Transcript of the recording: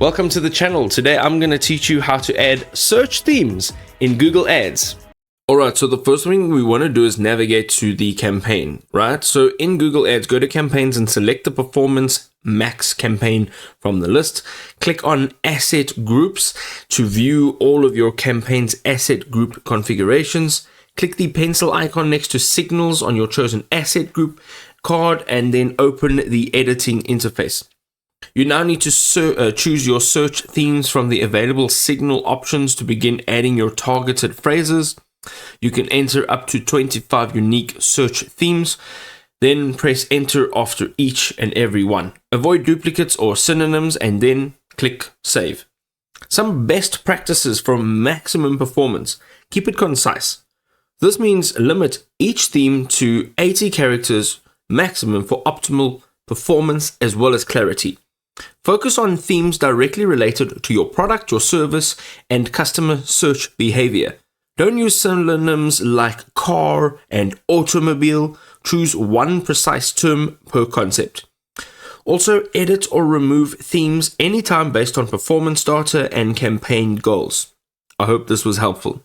Welcome to the channel. Today I'm going to teach you how to add search themes in Google Ads. Alright, so the first thing we want to do is navigate to the campaign, right? So in Google Ads, go to campaigns and select the Performance Max campaign from the list. Click on Asset Groups to view all of your campaign's asset group configurations. Click the pencil icon next to Signals on your chosen asset group card and then open the editing interface. You now need to choose your search themes from the available signal options to begin adding your targeted phrases. You can enter up to 25 unique search themes, then press enter after each and every one. Avoid duplicates or synonyms and then click save. Some best practices for maximum performance. Keep it concise. This means limit each theme to 80 characters maximum for optimal performance as well as clarity. Focus on themes directly related to your product, your service, and customer search behavior. Don't use synonyms like car and automobile. Choose one precise term per concept. Also, edit or remove themes anytime based on performance data and campaign goals. I hope this was helpful.